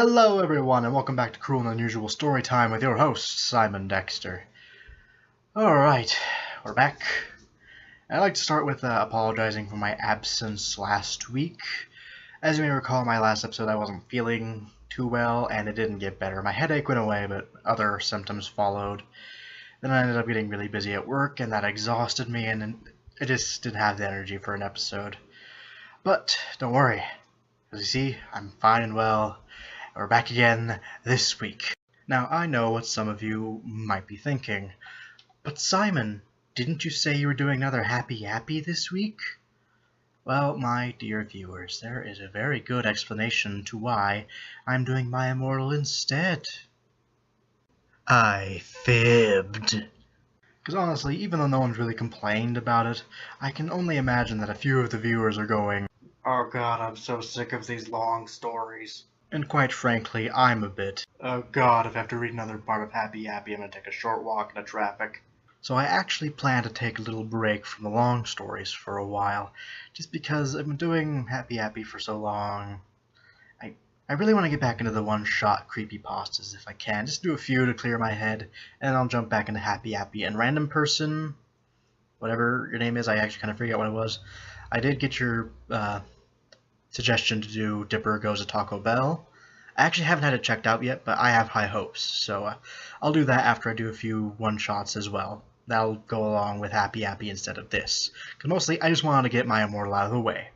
Hello everyone and welcome back to Cruel and Unusual Storytime with your host, Simon Dexter. Alright, we're back. I'd like to start with apologizing for my absence last week. As you may recall, my last episode I wasn't feeling too well and it didn't get better. My headache went away, but other symptoms followed. Then I ended up getting really busy at work and that exhausted me and I just didn't have the energy for an episode. But don't worry, as you see, I'm fine and well. We're back again this week. Now, I know what some of you might be thinking, but Simon, didn't you say you were doing another Happy Yappy this week? Well, my dear viewers, there is a very good explanation to why I'm doing my Immortal instead. I fibbed. Because honestly, even though no one's really complained about it, I can only imagine that a few of the viewers are going, "Oh god, I'm so sick of these long stories." And quite frankly, I'm a bit, "Oh god, if I have to read another part of Happy Yappy, I'm gonna take a short walk in the traffic." So I actually plan to take a little break from the long stories for a while, just because I've been doing Happy Yappy for so long. I really want to get back into the one-shot creepypastas if I can, just do a few to clear my head, and then I'll jump back into Happy Yappy. And random person, whatever your name is, I actually kind of forget what it was, I did get your suggestion to do Dipper Goes to Taco Bell. I actually haven't had it checked out yet, but I have high hopes, so I'll do that after I do a few one-shots as well. That'll go along with Happy Yappy instead of this, because mostly I just wanted to get my Immortal out of the way.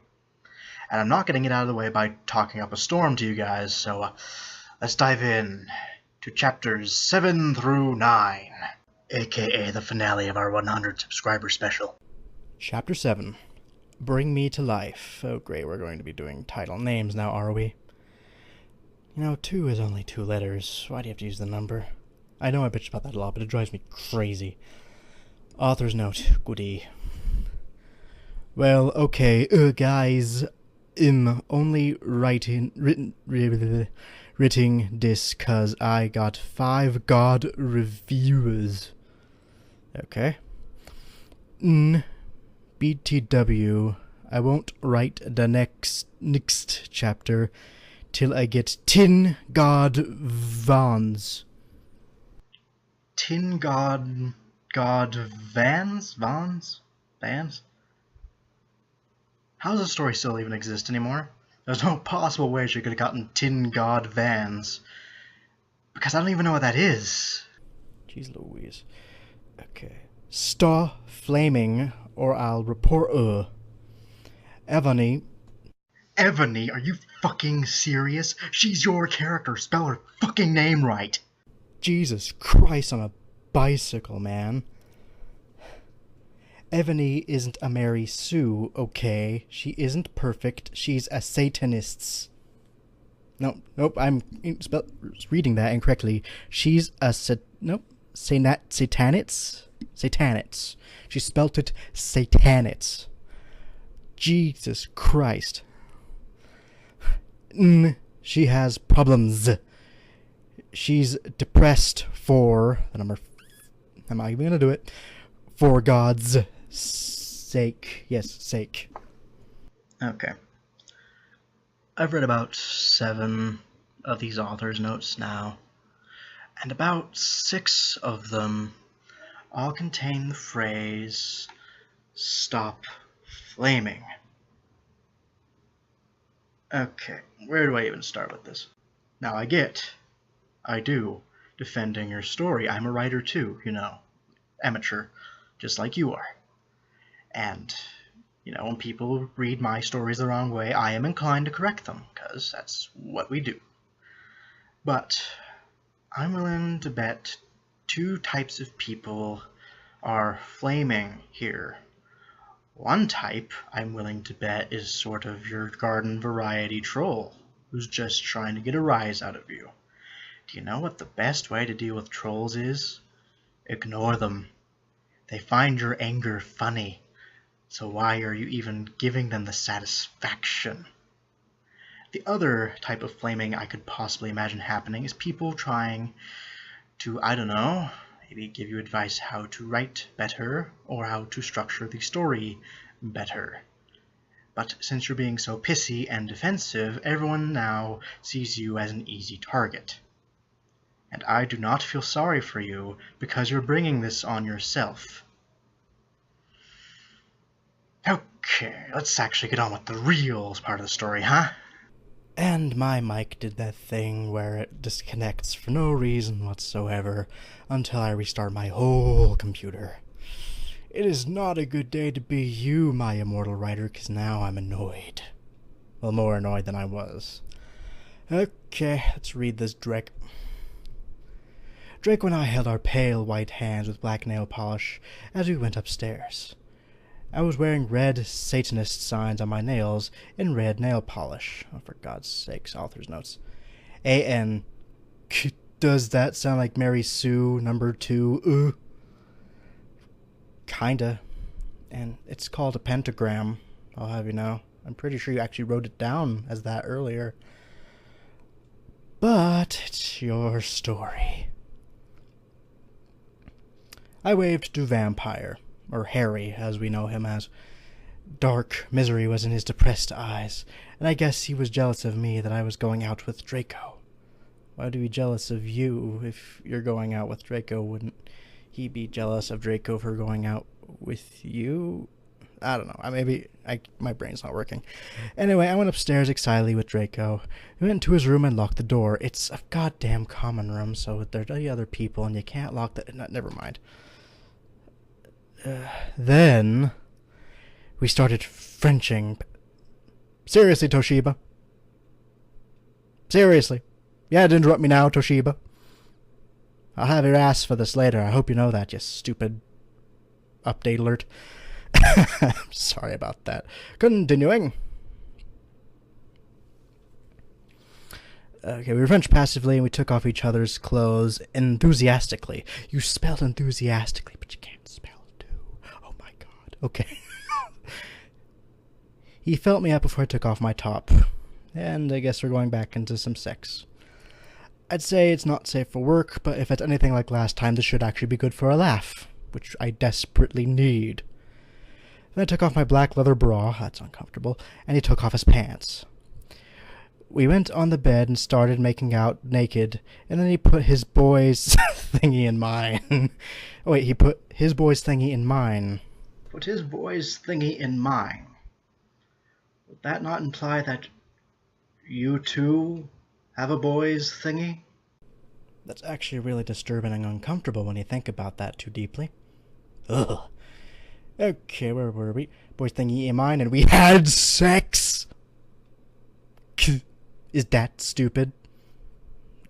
And I'm not getting it out of the way by talking up a storm to you guys, so let's dive in to chapters 7 through 9, aka the finale of our 100 subscriber special. Chapter 7. Bring Me to Life. Oh great, we're going to be doing title names now, are we? You know, 2 is only 2 letters. Why do you have to use the number? I know I bitch about that a lot, but it drives me crazy. Author's note. Goody. Well, okay, guys. Only writing this cause I got 5 god reviewers. Okay. BTW, I won't write the next chapter till I get 10 god vans. 10 god vans? How does the story still even exist anymore? There's no possible way she could have gotten 10 god vans. Because I don't even know what that is. Jeez Louise. Okay. Stop flaming or I'll report Evany. Evany? Are you fucking serious? She's your character. Spell her fucking name right. Jesus Christ on a bicycle, man. Evany isn't a Mary Sue, okay? She isn't perfect. She's a Satanist. Nope, I'm reading that incorrectly. She's a Satanits? Satanits. She spelt it Satanits. Jesus Christ. She has problems. She's depressed for the number. I'm not even gonna do it. For God's sake. Yes, sake. Okay. I've read about 7 of these authors' notes now, and about 6 of them all contain the phrase, "Stop flaming." Okay, where do I even start with this? Now I do, defending your story. I'm a writer too, you know, amateur, just like you are. And, you know, when people read my stories the wrong way, I am inclined to correct them, because that's what we do. But I'm willing to bet 2 types of people are flaming here. One type I'm willing to bet is sort of your garden variety troll, who's just trying to get a rise out of you. Do you know what the best way to deal with trolls is? Ignore them. They find your anger funny, so why are you even giving them the satisfaction? The other type of flaming I could possibly imagine happening is people trying to, I don't know, maybe give you advice how to write better or how to structure the story better. But since you're being so pissy and defensive, everyone now sees you as an easy target. And I do not feel sorry for you because you're bringing this on yourself. Okay, let's actually get on with the real part of the story, huh? And my mic did that thing where it disconnects for no reason whatsoever until I restart my whole computer. It is not a good day to be you, my immortal writer, because now I'm annoyed. Well, more annoyed than I was. Okay, let's read this Drake. Draco and I held our pale white hands with black nail polish as we went upstairs. I was wearing red Satanist signs on my nails in red nail polish. Oh, for God's sakes, author's notes. A.N. Does that sound like Mary Sue, number 2? Kinda. And it's called a pentagram, I'll have you know. I'm pretty sure you actually wrote it down as that earlier. But it's your story. I waved to Vampire, or Harry, as we know him as. Dark misery was in his depressed eyes, and I guess he was jealous of me that I was going out with Draco. Why would he be jealous of you if you're going out with Draco? Wouldn't he be jealous of Draco for going out with you? I don't know. My brain's not working. Anyway, I went upstairs excitedly with Draco. We went into his room and locked the door. It's a goddamn common room, so there's other people, and you can't lock the... never mind. Then we started Frenching. Seriously, Toshiba. Seriously. You had to interrupt me now, Toshiba. I'll have your ass for this later. I hope you know that, you stupid update alert. I'm sorry about that. Continuing. Okay, we were French passively, and we took off each other's clothes enthusiastically. You spelled enthusiastically, but you can't spell do. Oh my God. Okay. He felt me up before I took off my top. And I guess we're going back into some sex. I'd say it's not safe for work, but if it's anything like last time, this should actually be good for a laugh, which I desperately need. Then I took off my black leather bra, that's uncomfortable, and he took off his pants. We went on the bed and started making out naked, and then he put his boy's thingy in mine. Oh wait, he put his boy's thingy in mine. Put his boy's thingy in mine. Would that not imply that you too have a boy's thingy? That's actually really disturbing and uncomfortable when you think about that too deeply. Ugh. Okay, where were we? Boy's thingy in mine, and we had sex! Is that stupid?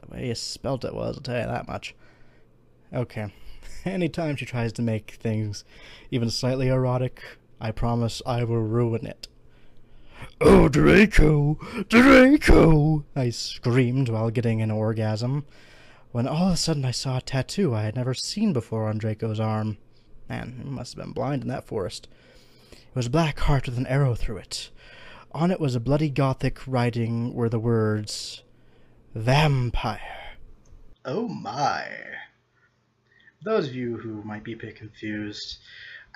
The way you spelt it was, I'll tell you that much. Okay. Anytime she tries to make things even slightly erotic, I promise I will ruin it. Oh, Draco! Draco! I screamed while getting an orgasm, when all of a sudden I saw a tattoo I had never seen before on Draco's arm. Man, he must have been blind in that forest. It was a black heart with an arrow through it. On it was a bloody Gothic writing were the words, Vampire. Oh my. Those of you who might be a bit confused,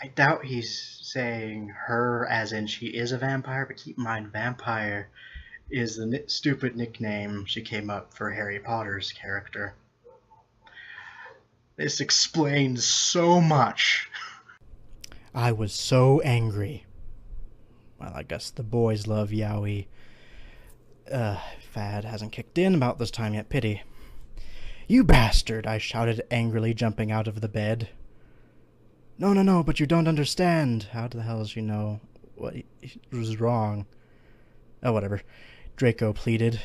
I doubt he's saying her as in she is a vampire, but keep in mind vampire is the stupid nickname she came up for Harry Potter's character. This explains so much. I was so angry. Well, I guess the boys love yaoi. Fad hasn't kicked in about this time yet, pity. You bastard, I shouted angrily, jumping out of the bed. No, but you don't understand. How the hell does she know what was wrong? Oh, whatever. Draco pleaded.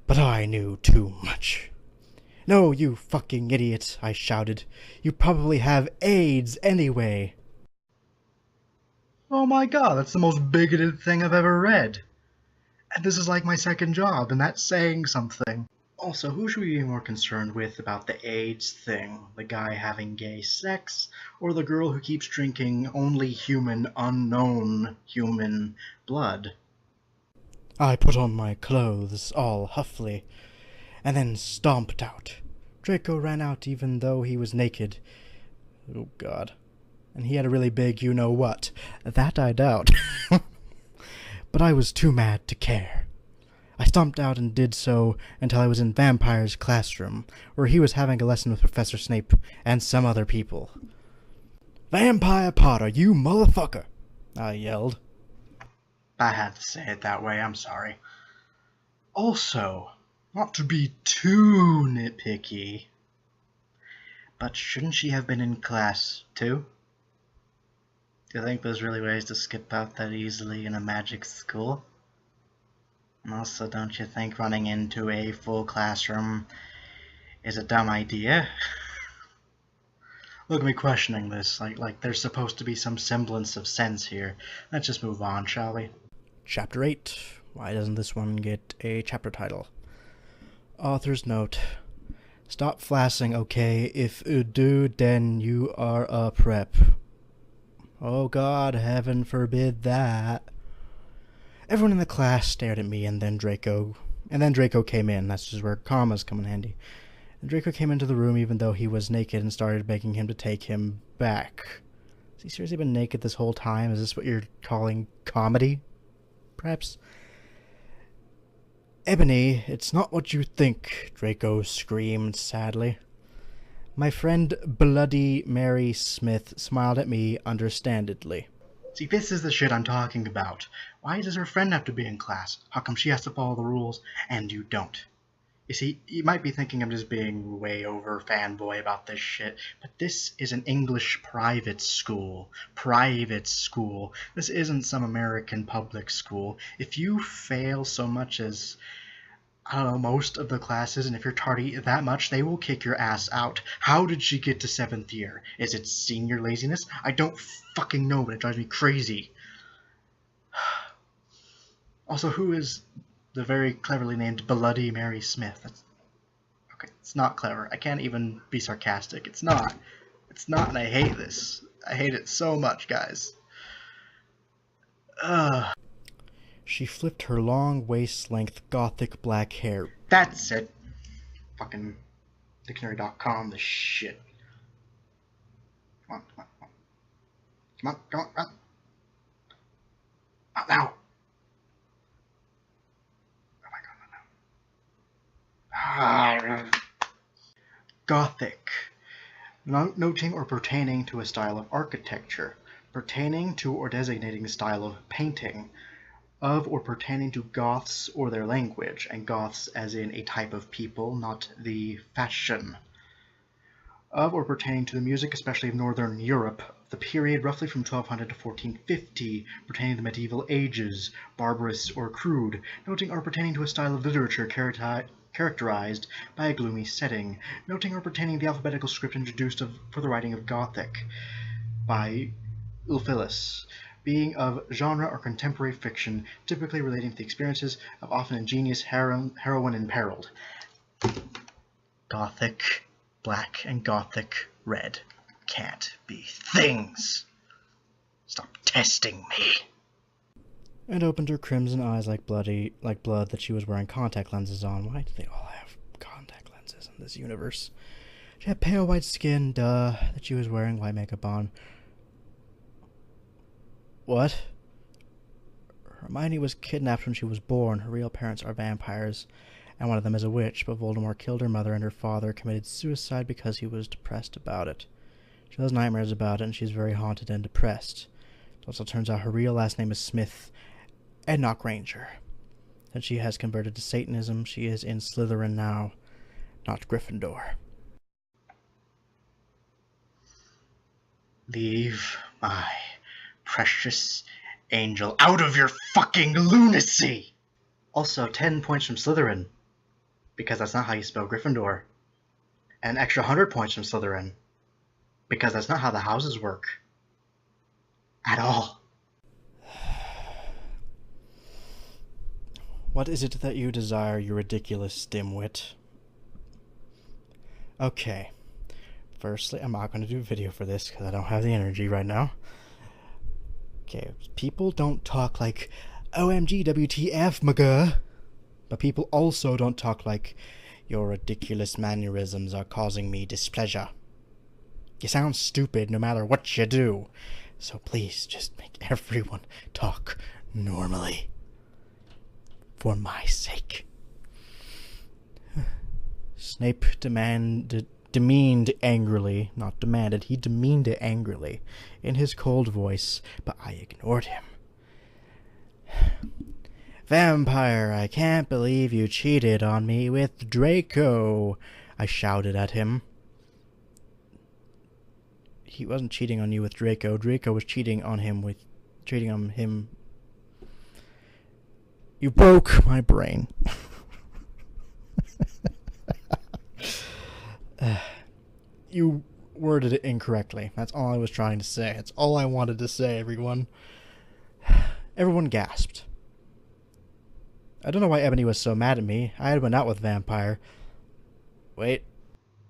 But I knew too much. No, you fucking idiot, I shouted. You probably have AIDS anyway. Oh my God, that's the most bigoted thing I've ever read. And this is like my second job, and that's saying something. Also, who should we be more concerned with about the AIDS thing? The guy having gay sex, or the girl who keeps drinking only human, unknown human blood? I put on my clothes, all huffily, and then stomped out. Draco ran out even though he was naked. Oh, God. And he had a really big you-know-what. That I doubt. but I was too mad to care. I stomped out and did so until I was in Vampire's classroom, where he was having a lesson with Professor Snape and some other people. "Vampire Potter, you motherfucker!" I yelled. I had to say it that way, I'm sorry. Also, not to be too nitpicky, but shouldn't she have been in class too? Do you think there's really ways to skip out that easily in a magic school? And also, don't you think running into a full classroom is a dumb idea? Look at me questioning this, like there's supposed to be some semblance of sense here. Let's just move on, shall we? Chapter 8. Why doesn't this one get a chapter title? Author's note. Stop flassing, okay? If you do, then you are a prep. Oh God, heaven forbid that. Everyone in the class stared at me, and then Draco came in. That's just where commas come in handy. And Draco came into the room even though he was naked and started begging him to take him back. Has he seriously been naked this whole time? Is this what you're calling comedy? Perhaps? "Ebony, it's not what you think," Draco screamed sadly. My friend Bloody Mary Smith smiled at me understandingly. See, this is the shit I'm talking about. Why does her friend have to be in class? How come she has to follow the rules and you don't? You see, you might be thinking I'm just being way over fanboy about this shit, but this is an English private school. Private school. This isn't some American public school. If you fail so much as, I don't know, most of the classes, and if you're tardy that much, they will kick your ass out. How did she get to 7th year? Is it senior laziness? I don't fucking know, but it drives me crazy. Also, who is the very cleverly named Bloody Mary Smith? Okay, it's not clever. I can't even be sarcastic. It's not. It's not, and I hate this. I hate it so much, guys. She flipped her long waist-length gothic black hair. That's it. Fucking dictionary.com, the shit. Come on, come on, come on. Come on, come on, come on. Not now. Oh my god, not now. Gothic. Noting or pertaining to a style of architecture. Pertaining to or designating a style of painting. Of or pertaining to Goths or their language, and Goths as in a type of people, not the fashion. Of or pertaining to the music, especially of Northern Europe, the period roughly from 1200 to 1450, pertaining to the medieval ages, barbarous or crude, noting or pertaining to a style of literature characterized by a gloomy setting, noting or pertaining to the alphabetical script introduced for the writing of Gothic by Ulfilas, being of genre or contemporary fiction, typically relating to the experiences of often ingenious heroine imperiled. Gothic black and Gothic red can't be things. Stop testing me. And opened her crimson eyes like blood that she was wearing contact lenses on. Why do they all have contact lenses in this universe? She had pale white skin, that she was wearing white makeup on. What? Hermione was kidnapped when she was born. Her real parents are vampires, and one of them is a witch, but Voldemort killed her mother, and her father committed suicide because he was depressed about it. She has nightmares about it, and she's very haunted and depressed. It also turns out her real last name is Smith, and not Granger. And she has converted to Satanism. She is in Slytherin now, not Gryffindor. Leave my precious angel out of your fucking lunacy! Also, 10 points from Slytherin, because that's not how you spell Gryffindor. And an extra 100 points from Slytherin, because that's not how the houses work. At all. What is it that you desire, you ridiculous dimwit? Okay. Firstly, I'm not going to do a video for this, because I don't have the energy right now. Okay, people don't talk like, OMG WTF, McGurr. But people also don't talk like, your ridiculous mannerisms are causing me displeasure. You sound stupid no matter what you do. So please, just make everyone talk normally. For my sake. Snape demeaned angrily, not demanded, he demeaned it angrily, in his cold voice, but I ignored him. Vampire, I can't believe you cheated on me with Draco, I shouted at him. He wasn't cheating on you with Draco. Draco was cheating on him. You broke my brain. You worded it incorrectly. That's all I was trying to say. That's all I wanted to say, everyone. Everyone gasped. I don't know why Ebony was so mad at me. I had went out with Vampire. Wait.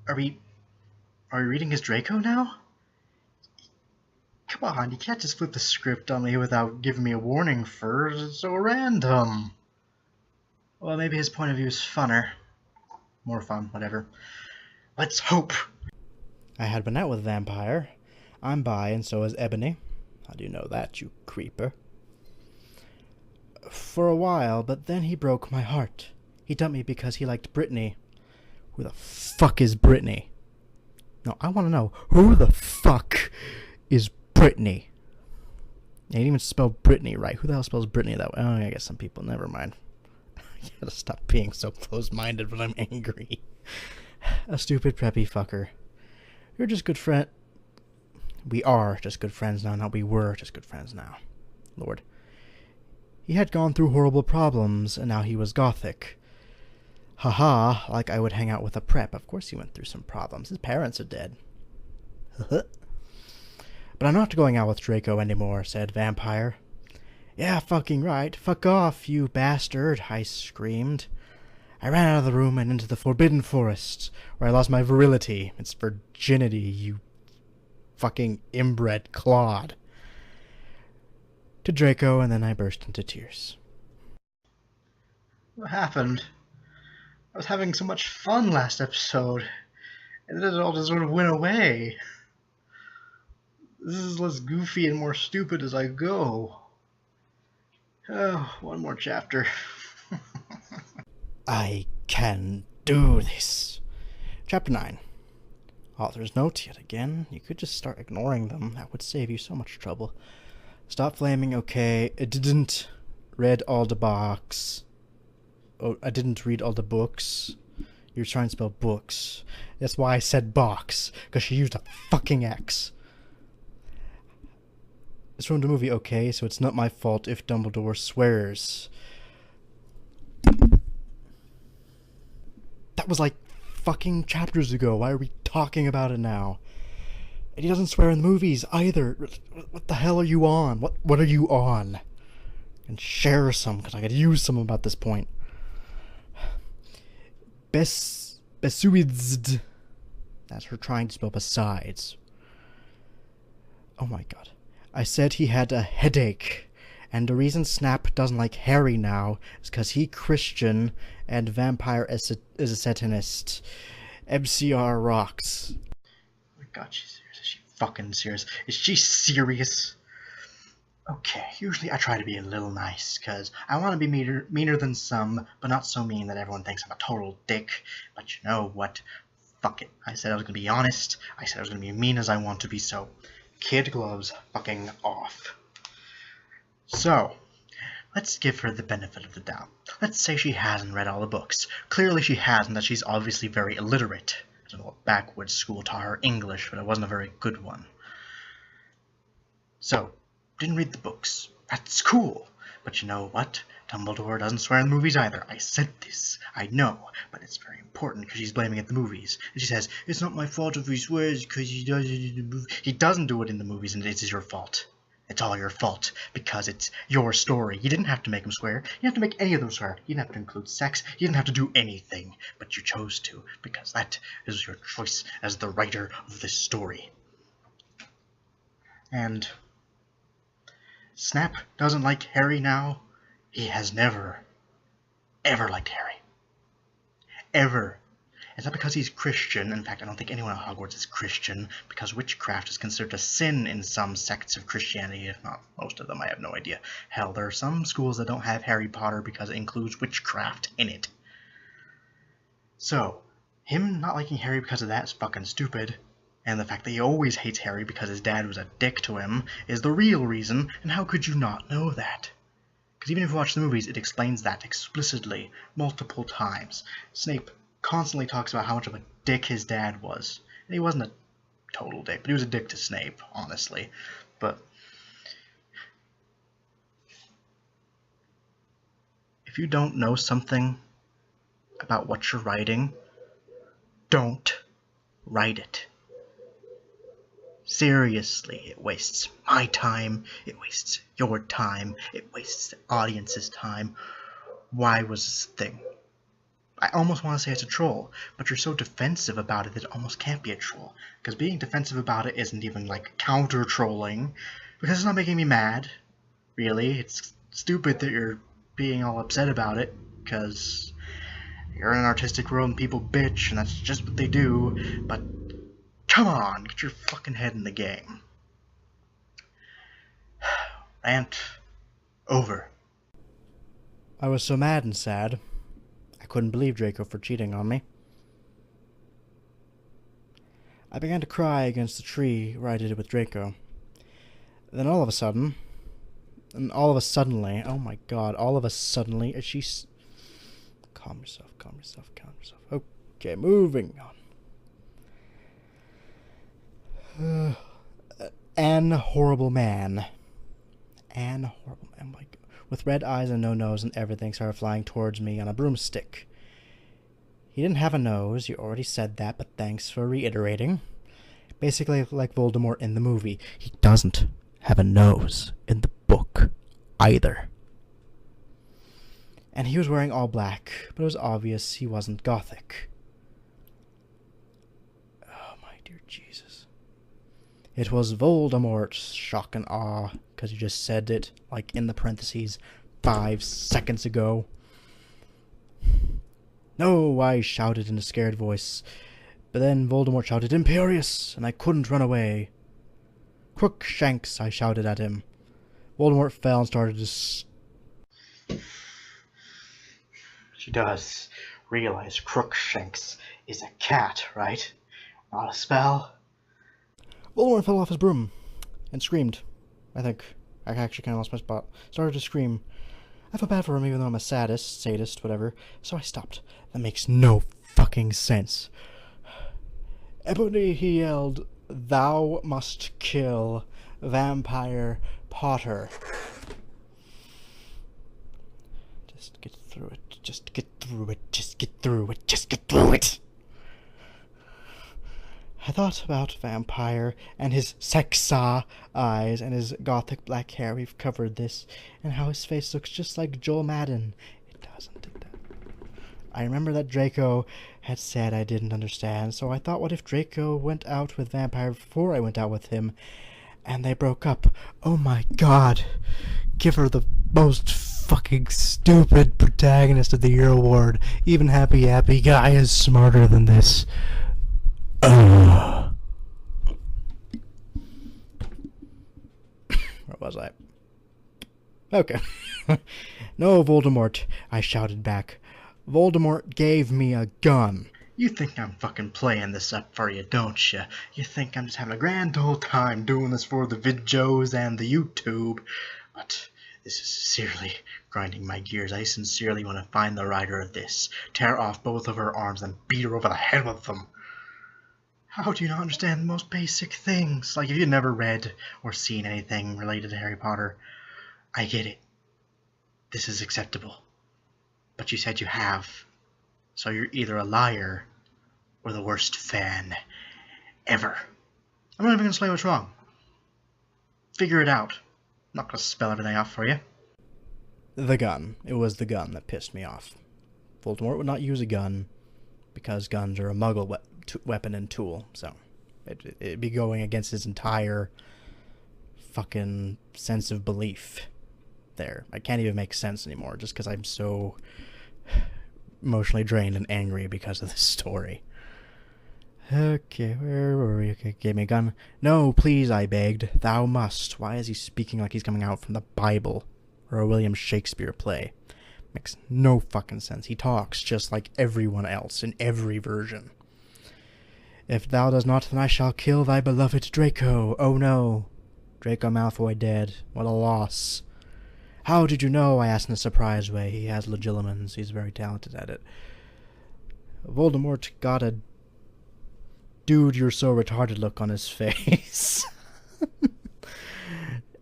Are we reading his Draco now? Come on, you can't just flip the script on me without giving me a warning first. It's so random. Well, maybe his point of view is funner. More fun, whatever. Let's hope. I had been out with Vampire. I'm bi, and so is Ebony. How do you know that, you creeper? For a while, but then he broke my heart. He dumped me because he liked Brittany. Who the fuck is Brittany? No, I want to know, who the fuck is Brittany? They didn't even spell Brittany right. Who the hell spells Brittany that way? Oh, I guess some people. Never mind. I gotta stop being so close-minded when I'm angry. A stupid preppy fucker. You're just good friend. We are just good friends now, not we were just good friends now. Lord. He had gone through horrible problems, and now he was gothic. Haha, like I would hang out with a prep. Of course he went through some problems. His parents are dead. But I'm not going out with Draco anymore, said Vampire. Yeah, fucking right. Fuck off, you bastard, I screamed. I ran out of the room and into the Forbidden Forest, where I lost my virility. It's virginity, you fucking inbred clod. To Draco, and then I burst into tears. What happened? I was having so much fun last episode, and then it all just sort of went away. This is less goofy and more stupid as I go. Oh, one more chapter. I can do this. Chapter 9. Author's note yet again. You could just start ignoring them. That would save you so much trouble. Stop flaming, okay. I didn't read all the box. Oh, I didn't read all the books. You're trying to spell books. That's why I said box, because she used a fucking X. It's from the movie, okay, so it's not my fault if Dumbledore swears. That was like fucking chapters ago. Why are we talking about it now? And he doesn't swear in the movies either. What the hell are you on? What are you on? And share some, because I could use some about this point. Besuidzd. That's her trying to spell besides. Oh my god. I said he had a headache. And the reason Snap doesn't like Harry now is because he Christian and Vampire is a Satanist. MCR rocks. Oh my god, she's serious. Is she fucking serious? Is she serious? Okay, usually I try to be a little nice, because I want to be meaner than some, but not so mean that everyone thinks I'm a total dick. But you know what? Fuck it. I said I was going to be honest. I said I was going to be mean as I want to be, so kid gloves fucking off. So, let's give her the benefit of the doubt. Let's say she hasn't read all the books. Clearly she hasn't, that she's obviously very illiterate. I don't know what backwoods school taught her English, but it wasn't a very good one. So, didn't read the books. That's cool. But you know what? Dumbledore doesn't swear in the movies either. I said this. I know. But it's very important because she's blaming it at the movies. And she says, it's not my fault if he swears because he does it in the movies. He doesn't do it in the movies and it is your fault. It's all your fault because it's your story. You didn't have to make him swear. You didn't have to make any of them swear. You didn't have to include sex. You didn't have to do anything. But you chose to because that is your choice as the writer of this story. And Snap doesn't like Harry now. He has never, ever liked Harry. Ever. It's not because he's Christian. In fact, I don't think anyone at Hogwarts is Christian, because witchcraft is considered a sin in some sects of Christianity, if not most of them. I have no idea. Hell, there are some schools that don't have Harry Potter because it includes witchcraft in it. So, him not liking Harry because of that is fucking stupid. And the fact that he always hates Harry because his dad was a dick to him is the real reason, and how could you not know that? Because even if you watch the movies, it explains that explicitly multiple times. Snape constantly talks about how much of a dick his dad was. And he wasn't a total dick, but he was a dick to Snape, honestly. But if you don't know something about what you're writing, don't write it. Seriously, it wastes my time, it wastes your time, it wastes the audience's time. Why was this a thing? I almost want to say it's a troll, but you're so defensive about it that it almost can't be a troll. Because being defensive about it isn't even like counter-trolling, because it's not making me mad, really. It's stupid that you're being all upset about it, because you're in an artistic world and people bitch, and that's just what they do, but come on, get your fucking head in the game. Rant over. I was so mad and sad, I couldn't believe Draco for cheating on me. I began to cry against the tree where I did it with Draco. Then all of a suddenly, oh my god, all of a suddenly, calm yourself. Okay, moving on. An horrible man, like, with red eyes and no nose and everything, started flying towards me on a broomstick. He didn't have a nose, you already said that, but thanks for reiterating. Basically like Voldemort in the movie. He doesn't have a nose in the book either. And he was wearing all black, but it was obvious he wasn't gothic. Oh my dear Jesus. It was Voldemort's shock and awe, because you just said it, like in the parentheses, 5 seconds ago. No, I shouted in a scared voice, but then Voldemort shouted, Imperious, and I couldn't run away. Crookshanks, I shouted at him. Voldemort fell and started to She does realize Crookshanks is a cat, right? Not a spell. Voldemort fell off his broom and screamed. I think. I actually kind of lost my spot. Started to scream. I felt bad for him even though I'm a sadist, whatever. So I stopped. That makes no fucking sense. Ebony, he yelled, Thou must kill Vampire Potter. Just get through it. Just get through it. I thought about Vampire and his sexa eyes and his gothic black hair. We've covered this. And how his face looks just like Joel Madden. It doesn't. I remember that Draco had said I didn't understand, so I thought, what if Draco went out with Vampire before I went out with him, and they broke up? Oh my god. Give her the most fucking stupid protagonist of the year award. Even Happy Guy is smarter than this. Where was I? Okay. No, Voldemort, I shouted back. Voldemort gave me a gun. You think I'm fucking playing this up for you, don't you? You think I'm just having a grand old time doing this for the vidjos and the YouTube. But this is sincerely grinding my gears. I sincerely want to find the writer of this, tear off both of her arms, and beat her over the head with them. How do you not understand the most basic things? Like, if you've never read or seen anything related to Harry Potter, I get it. This is acceptable. But you said you have. So you're either a liar or the worst fan ever. I'm not even going to explain what's wrong. Figure it out. I'm not going to spell everything out for you. The gun. It was the gun that pissed me off. Voldemort would not use a gun because guns are a muggle weapon and tool, so it'd be going against his entire fucking sense of belief there. I can't even make sense anymore just because I'm so emotionally drained and angry because of this story. Okay, where were we? Okay, gave me a gun. No, please, I begged. Thou must. Why is he speaking like he's coming out from the Bible or a William Shakespeare play? Makes no fucking sense. He talks just like everyone else in every version. If thou does not, then I shall kill thy beloved Draco. Oh no. Draco Malfoy dead. What a loss. How did you know? I asked in a surprised way. He has legilimens. He's very talented at it. Voldemort got a dude you're so retarded look on his face.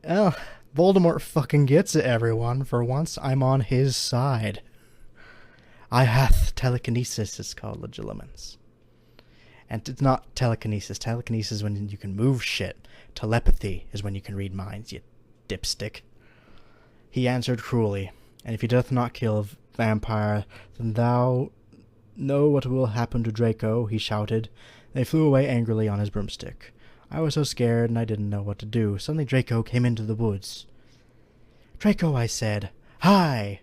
Well, Voldemort fucking gets it, everyone. For once, I'm on his side. I hath telekinesis is called legilimens. And it's not telekinesis. Telekinesis is when you can move shit. Telepathy is when you can read minds, you dipstick. He answered cruelly, and if he doth not kill vampire, then thou know what will happen to Draco, he shouted. They flew away angrily on his broomstick. I was so scared, and I didn't know what to do. Suddenly Draco came into the woods. Draco, I said. Hi!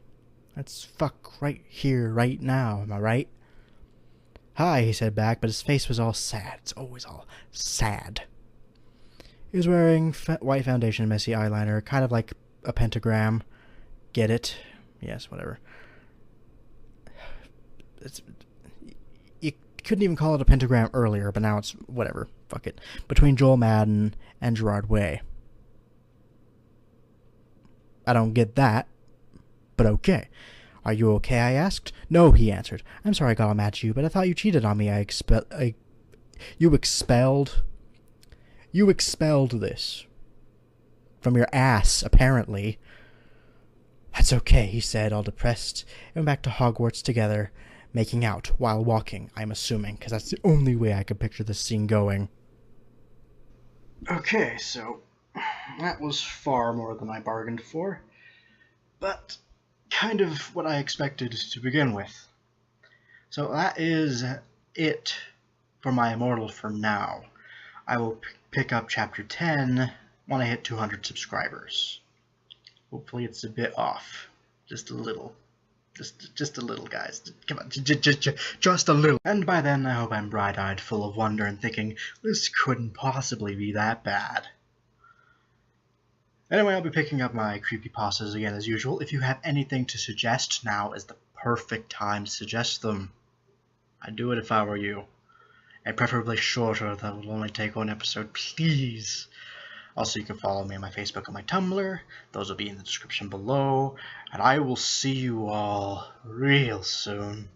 Let's fuck right here, right now, am I right? Hi, he said back, but his face was all sad. It's always all sad. He was wearing white foundation, messy eyeliner, kind of like a pentagram. Get it? Yes, whatever. You couldn't even call it a pentagram earlier, but now it's whatever. Fuck it. Between Joel Madden and Gerard Way. I don't get that, but okay. Are you okay, I asked. No, he answered. I'm sorry I got all mad at you, but I thought you cheated on me. You expelled this from your ass, apparently. That's okay, he said, all depressed, and went back to Hogwarts together, making out while walking, I'm assuming, because that's the only way I could picture this scene going. Okay, so that was far more than I bargained for, but kind of what I expected to begin with. So that is it for my Immortal for now. I will pick up Chapter 10 when I hit 200 subscribers. Hopefully it's a bit off. Just a little. Just a little, guys. Come on, just a little. And by then, I hope I'm bright-eyed, full of wonder, and thinking, this couldn't possibly be that bad. Anyway, I'll be picking up my creepypastas again as usual. If you have anything to suggest, now is the perfect time to suggest them. I'd do it if I were you. And preferably shorter, that will only take one episode, please. Also, you can follow me on my Facebook and my Tumblr. Those will be in the description below. And I will see you all real soon.